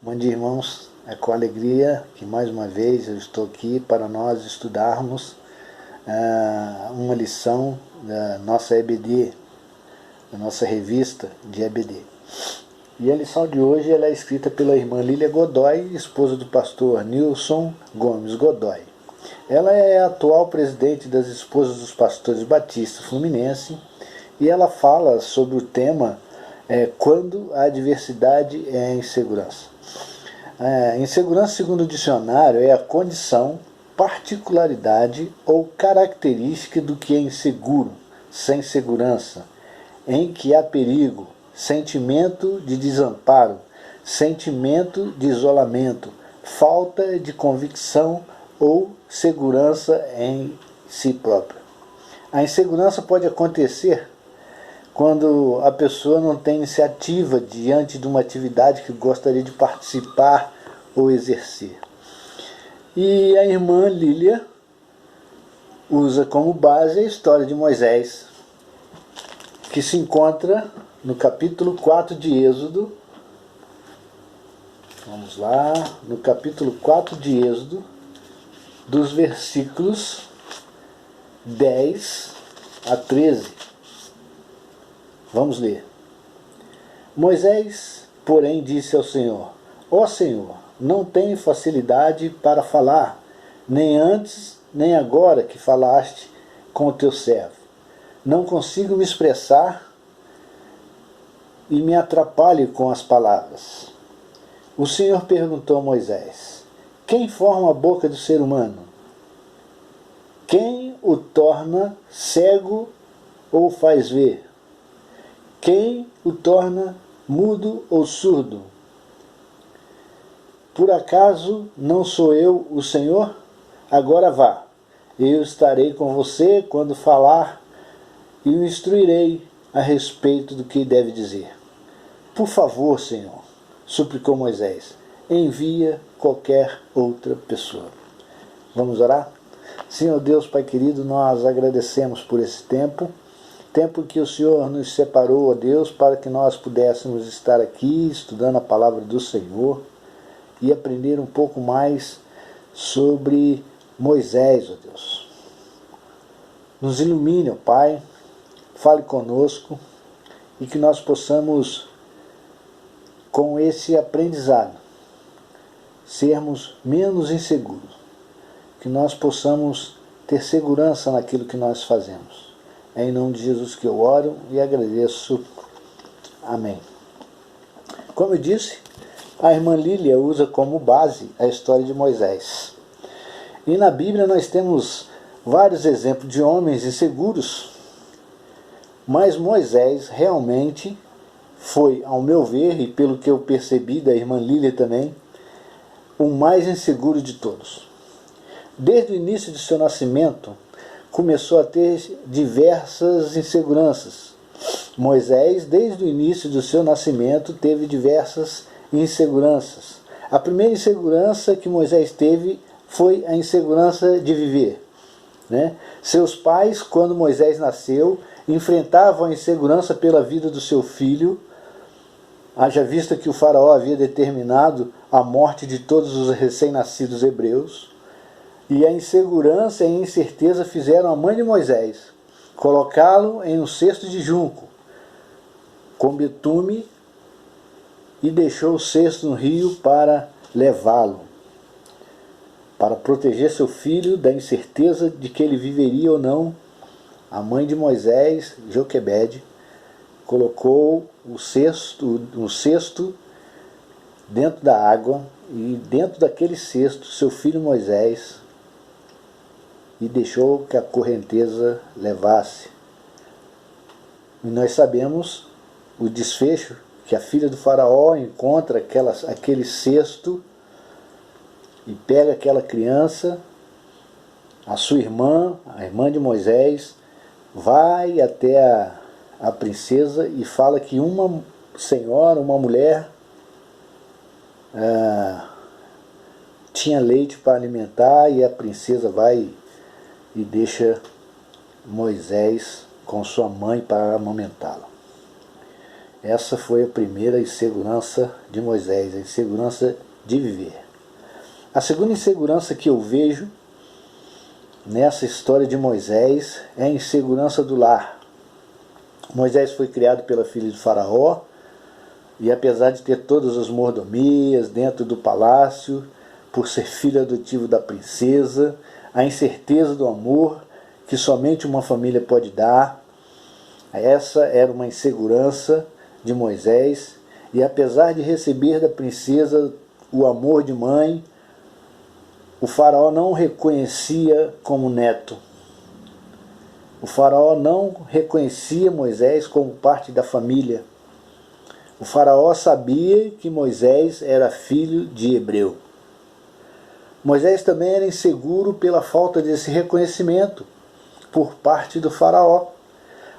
Bom dia, irmãos. É com alegria que mais uma vez eu estou aqui para nós estudarmos uma lição da nossa EBD, da nossa revista de EBD. E a lição de hoje ela é escrita pela irmã Lília Godoy, esposa do pastor Nilson Gomes Godoy. Ela é a atual presidente das esposas dos pastores batistas fluminense e ela fala sobre o tema quando a adversidade é insegurança. Insegurança, segundo o dicionário, é a condição, particularidade ou característica do que é inseguro, sem segurança, em que há perigo, sentimento de desamparo, sentimento de isolamento, falta de convicção ou segurança em si própria. A insegurança pode acontecer quando a pessoa não tem iniciativa diante de uma atividade que gostaria de participar ou exercer. E a irmã Lília usa como base a história de Moisés, que se encontra no capítulo 4 de Êxodo. Vamos lá, no capítulo 4 de Êxodo, dos versículos 10 a 13. Vamos ler. Moisés, porém, disse ao Senhor: Ó Senhor, não tenho facilidade para falar, nem antes, nem agora que falaste com o teu servo. Não consigo me expressar e me atrapalho com as palavras. O Senhor perguntou a Moisés: Quem forma a boca do ser humano? Quem o torna cego ou faz ver? Quem o torna mudo ou surdo? Por acaso não sou eu o Senhor? Agora vá, eu estarei com você quando falar e o instruirei a respeito do que deve dizer. Por favor, Senhor, suplicou Moisés, envia qualquer outra pessoa. Vamos orar? Senhor Deus, Pai querido, nós agradecemos por esse tempo que o Senhor nos separou, ó Deus, para que nós pudéssemos estar aqui estudando a palavra do Senhor e aprender um pouco mais sobre Moisés, ó Deus. Nos ilumine, ó Pai, fale conosco e que nós possamos, com esse aprendizado, sermos menos inseguros, que nós possamos ter segurança naquilo que nós fazemos. É em nome de Jesus que eu oro e agradeço. Amém. Como eu disse, a irmã Lília usa como base a história de Moisés. E na Bíblia nós temos vários exemplos de homens inseguros, mas Moisés realmente foi, ao meu ver, e pelo que eu percebi da irmã Lília também, o mais inseguro de todos. Desde o início de seu nascimento, começou a ter diversas inseguranças. Moisés, desde o início do seu nascimento, teve diversas inseguranças. A primeira insegurança que Moisés teve foi a insegurança de viver. Seus pais, quando Moisés nasceu, enfrentavam a insegurança pela vida do seu filho, haja vista que o faraó havia determinado a morte de todos os recém-nascidos hebreus. E a insegurança e a incerteza fizeram a mãe de Moisés colocá-lo em um cesto de junco, com betume, e deixou o cesto no rio para levá-lo, para proteger seu filho da incerteza de que ele viveria ou não. A mãe de Moisés, Joquebede, colocou um cesto dentro da água, e dentro daquele cesto seu filho Moisés, e deixou que a correnteza levasse. E nós sabemos o desfecho, que a filha do faraó encontra aquele cesto e pega aquela criança, a sua irmã, a irmã de Moisés, vai até a princesa e fala que uma senhora, uma mulher, tinha leite para alimentar, e a princesa vai e deixa Moisés com sua mãe para amamentá-lo. Essa foi a primeira insegurança de Moisés, a insegurança de viver. A segunda insegurança que eu vejo nessa história de Moisés é a insegurança do lar. Moisés foi criado pela filha de Faraó, e apesar de ter todas as mordomias dentro do palácio, por ser filho adotivo da princesa, a incerteza do amor que somente uma família pode dar, essa era uma insegurança de Moisés, e apesar de receber da princesa o amor de mãe, o faraó não o reconhecia como neto. O faraó não reconhecia Moisés como parte da família. O faraó sabia que Moisés era filho de hebreu. Moisés também era inseguro pela falta desse reconhecimento por parte do faraó.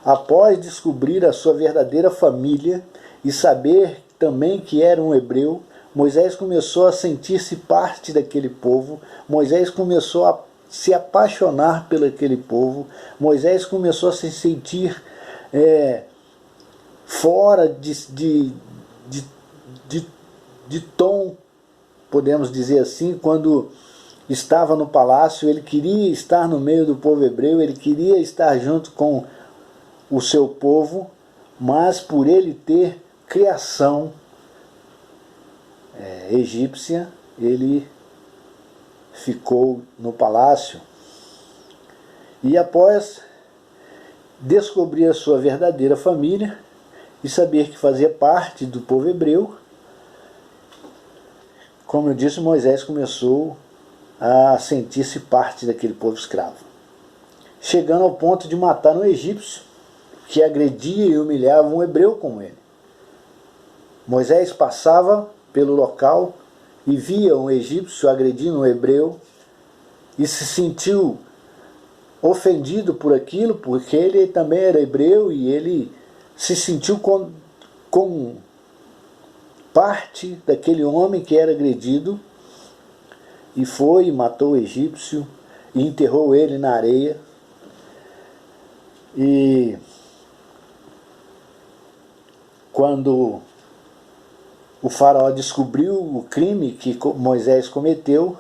Após descobrir a sua verdadeira família e saber também que era um hebreu, Moisés começou a sentir-se parte daquele povo. Moisés começou a se apaixonar por aquele povo. Moisés começou a se sentir fora de tom, podemos dizer assim, quando estava no palácio. Ele queria estar no meio do povo hebreu, ele queria estar junto com o seu povo, mas por ele ter criação egípcia, ele ficou no palácio. E após descobrir a sua verdadeira família e saber que fazia parte do povo hebreu, como eu disse, Moisés começou a sentir-se parte daquele povo escravo, chegando ao ponto de matar um egípcio que agredia e humilhava um hebreu como ele. Moisés passava pelo local e via um egípcio agredindo um hebreu e se sentiu ofendido por aquilo, porque ele também era hebreu e ele se sentiu com parte daquele homem que era agredido, e foi e matou o egípcio e enterrou ele na areia. E quando o faraó descobriu o crime que Moisés cometeu,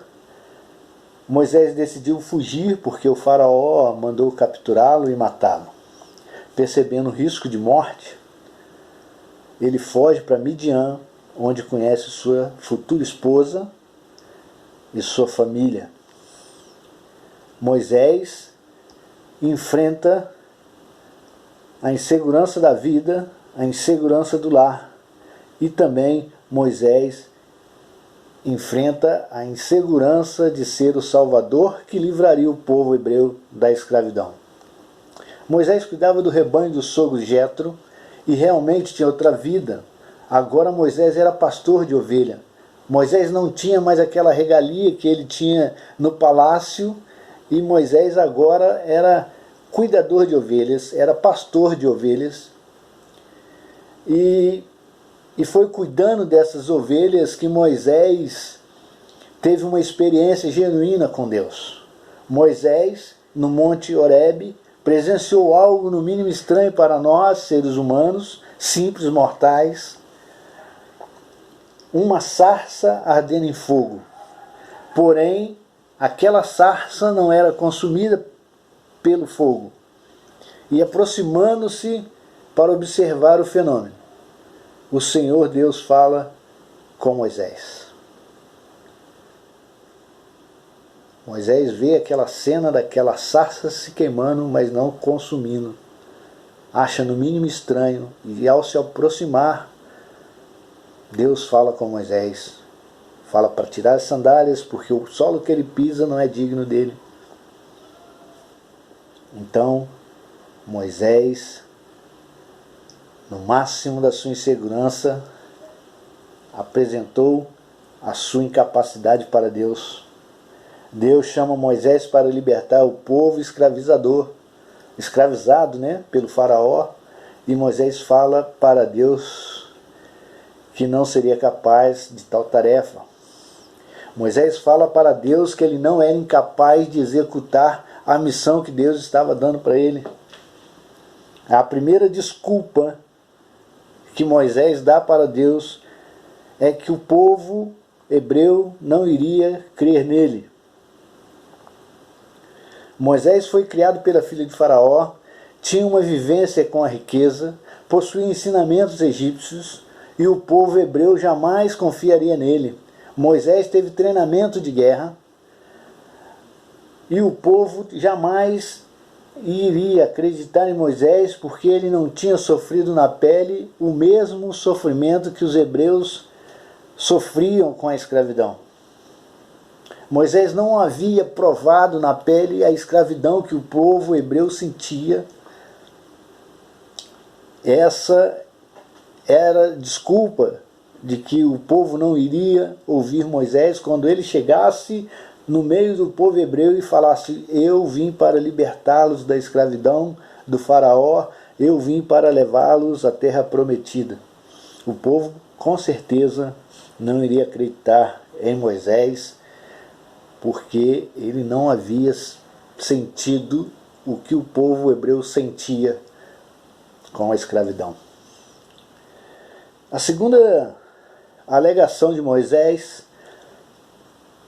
Moisés decidiu fugir, porque o faraó mandou capturá-lo e matá-lo. Percebendo o risco de morte, ele foge para Midian, onde conhece sua futura esposa e sua família. Moisés enfrenta a insegurança da vida, a insegurança do lar, e também Moisés enfrenta a insegurança de ser o Salvador que livraria o povo hebreu da escravidão. Moisés cuidava do rebanho do sogro Jetro e realmente tinha outra vida. Agora Moisés era pastor de ovelha. Moisés não tinha mais aquela regalia que ele tinha no palácio, e Moisés agora era cuidador de ovelhas, era pastor de ovelhas. E foi cuidando dessas ovelhas que Moisés teve uma experiência genuína com Deus. Moisés, no Monte Horebe, presenciou algo no mínimo estranho para nós, seres humanos, simples mortais: uma sarça ardendo em fogo. Porém, aquela sarça não era consumida pelo fogo. E aproximando-se para observar o fenômeno, o Senhor Deus fala com Moisés. Moisés vê aquela cena daquela sarça se queimando, mas não consumindo. Acha no mínimo estranho, e ao se aproximar, Deus fala com Moisés. Fala para tirar as sandálias, porque o solo que ele pisa não é digno dele. Então, Moisés, no máximo da sua insegurança, apresentou a sua incapacidade para Deus. Deus chama Moisés para libertar o povo escravizado, pelo faraó, e Moisés fala para Deus que não seria capaz de tal tarefa. Moisés fala para Deus que ele não era incapaz de executar a missão que Deus estava dando para ele. A primeira desculpa que Moisés dá para Deus é que o povo hebreu não iria crer nele. Moisés foi criado pela filha de Faraó, tinha uma vivência com a riqueza, possuía ensinamentos egípcios e o povo hebreu jamais confiaria nele. Moisés teve treinamento de guerra e o povo jamais iria acreditar em Moisés porque ele não tinha sofrido na pele o mesmo sofrimento que os hebreus sofriam com a escravidão. Moisés não havia provado na pele a escravidão que o povo hebreu sentia. Essa era a desculpa de que o povo não iria ouvir Moisés quando ele chegasse no meio do povo hebreu e falasse: eu vim para libertá-los da escravidão do faraó, eu vim para levá-los à terra prometida. O povo com certeza não iria acreditar em Moisés, porque ele não havia sentido o que o povo hebreu sentia com a escravidão. A segunda alegação de Moisés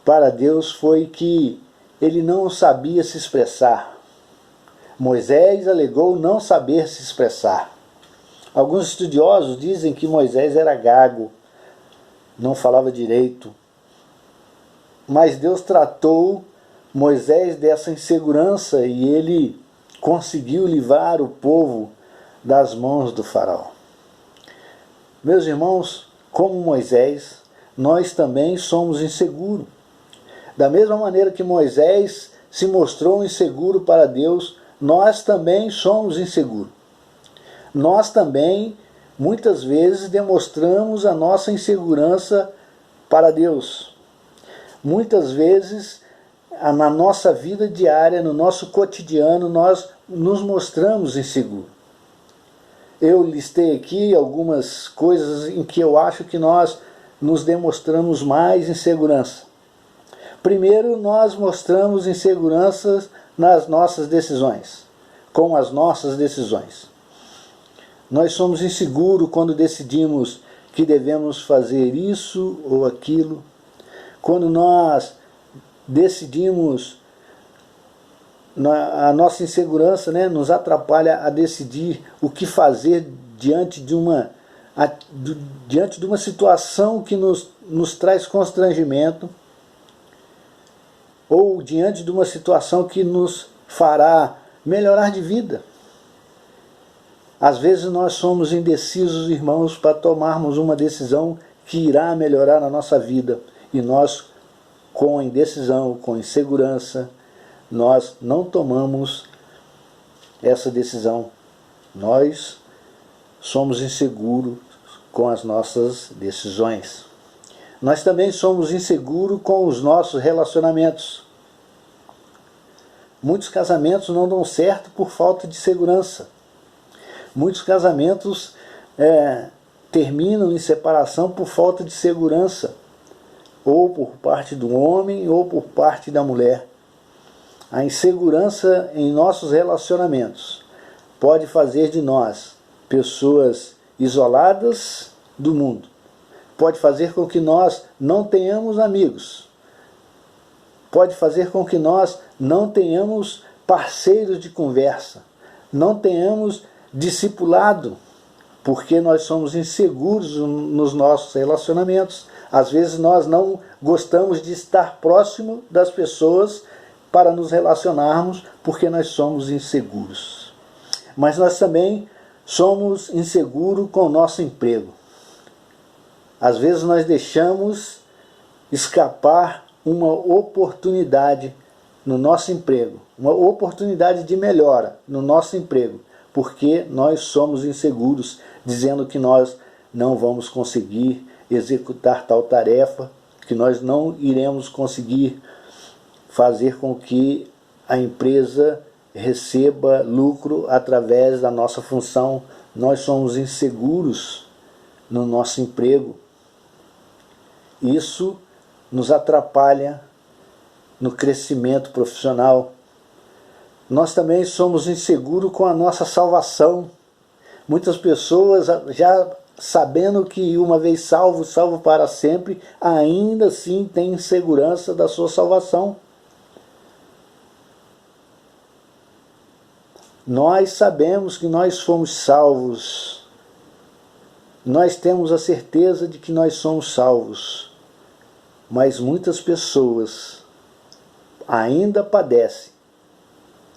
para Deus foi que ele não sabia se expressar. Moisés alegou não saber se expressar. Alguns estudiosos dizem que Moisés era gago, não falava direito. Mas Deus tratou Moisés dessa insegurança e ele conseguiu livrar o povo das mãos do faraó. Meus irmãos, como Moisés, nós também somos inseguros. Da mesma maneira que Moisés se mostrou inseguro para Deus, nós também somos inseguros. Nós também, muitas vezes, demonstramos a nossa insegurança para Deus. Muitas vezes, na nossa vida diária, no nosso cotidiano, nós nos mostramos inseguros. Eu listei aqui algumas coisas em que eu acho que nós nos demonstramos mais insegurança. Primeiro, nós mostramos inseguranças nas nossas decisões, com as nossas decisões. Nós somos inseguros quando decidimos que devemos fazer isso ou aquilo. Quando nós decidimos, a nossa insegurança, né, nos atrapalha a decidir o que fazer diante de uma situação que nos traz constrangimento, ou diante de uma situação que nos fará melhorar de vida. Às vezes nós somos indecisos, irmãos, para tomarmos uma decisão que irá melhorar a nossa vida. E nós, com indecisão, com insegurança, nós não tomamos essa decisão. Nós somos inseguros com as nossas decisões. Nós também somos inseguros com os nossos relacionamentos. Muitos casamentos não dão certo por falta de segurança. Muitos casamentos terminam em separação por falta de segurança, ou por parte do homem ou por parte da mulher. A insegurança em nossos relacionamentos pode fazer de nós pessoas isoladas do mundo. Pode fazer com que nós não tenhamos amigos. Pode fazer com que nós não tenhamos parceiros de conversa. Não tenhamos discipulado, porque nós somos inseguros nos nossos relacionamentos. Às vezes nós não gostamos de estar próximo das pessoas para nos relacionarmos, porque nós somos inseguros. Mas nós também somos inseguros com o nosso emprego. Às vezes nós deixamos escapar uma oportunidade no nosso emprego, uma oportunidade de melhora no nosso emprego, porque nós somos inseguros, dizendo que nós não vamos conseguir executar tal tarefa, que nós não iremos conseguir fazer com que a empresa receba lucro através da nossa função. Nós somos inseguros no nosso emprego. Isso nos atrapalha no crescimento profissional. Nós também somos inseguros com a nossa salvação. Muitas pessoas já sabendo que uma vez salvo, salvo para sempre, ainda assim tem segurança da sua salvação. Nós sabemos que nós fomos salvos. Nós temos a certeza de que nós somos salvos. Mas muitas pessoas ainda padecem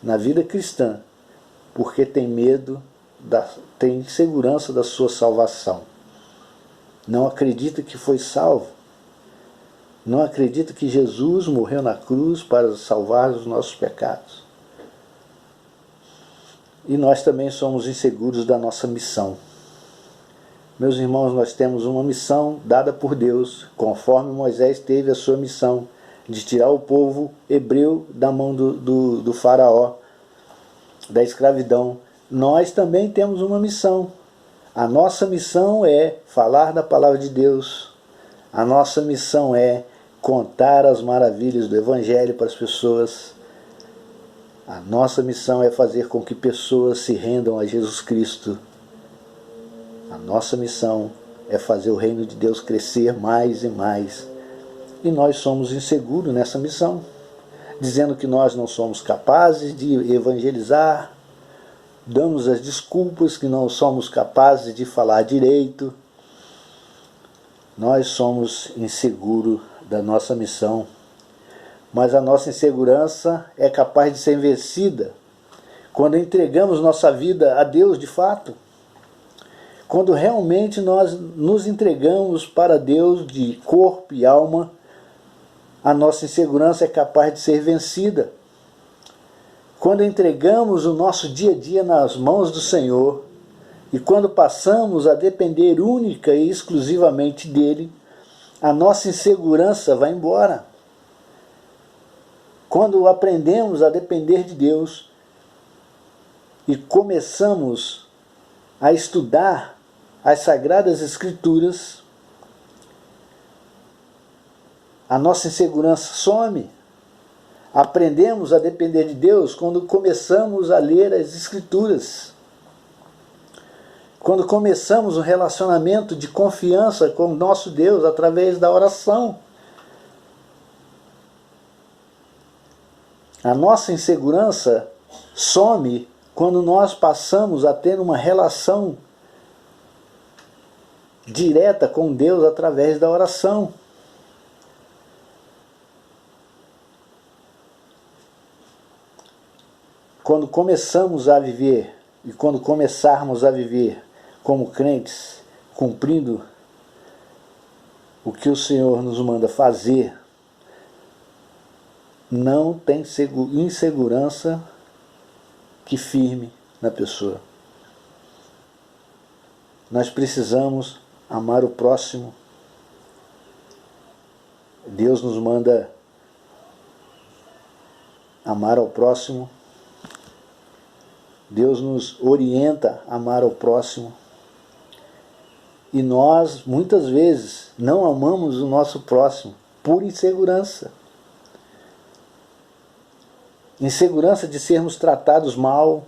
na vida cristã porque tem medo, tem insegurança da sua salvação. Não acredita que foi salvo. Não acredita que Jesus morreu na cruz para salvar os nossos pecados. E nós também somos inseguros da nossa missão. Meus irmãos, nós temos uma missão dada por Deus, conforme Moisés teve a sua missão de tirar o povo hebreu da mão do faraó, da escravidão. Nós também temos uma missão. A nossa missão é falar da palavra de Deus. A nossa missão é contar as maravilhas do Evangelho para as pessoas. A nossa missão é fazer com que pessoas se rendam a Jesus Cristo. A nossa missão é fazer o reino de Deus crescer mais e mais. E nós somos inseguros nessa missão, dizendo que nós não somos capazes de evangelizar, damos as desculpas que não somos capazes de falar direito. Nós somos inseguros da nossa missão. Mas a nossa insegurança é capaz de ser vencida quando entregamos nossa vida a Deus de fato. Quando realmente nós nos entregamos para Deus de corpo e alma, a nossa insegurança é capaz de ser vencida. Quando entregamos o nosso dia a dia nas mãos do Senhor e quando passamos a depender única e exclusivamente dEle, a nossa insegurança vai embora. Quando aprendemos a depender de Deus e começamos a estudar as Sagradas Escrituras, a nossa insegurança some. Aprendemos a depender de Deus quando começamos a ler as Escrituras. Quando começamos um relacionamento de confiança com o nosso Deus através da oração. A nossa insegurança some quando nós passamos a ter uma relação direta com Deus através da oração. Quando começamos a viver e quando começarmos a viver como crentes, cumprindo o que o Senhor nos manda fazer, não tem insegurança que firme na pessoa. Nós precisamos amar o próximo. Deus nos manda amar ao próximo. Deus nos orienta a amar ao próximo. E nós, muitas vezes, não amamos o nosso próximo por insegurança. Insegurança de sermos tratados mal,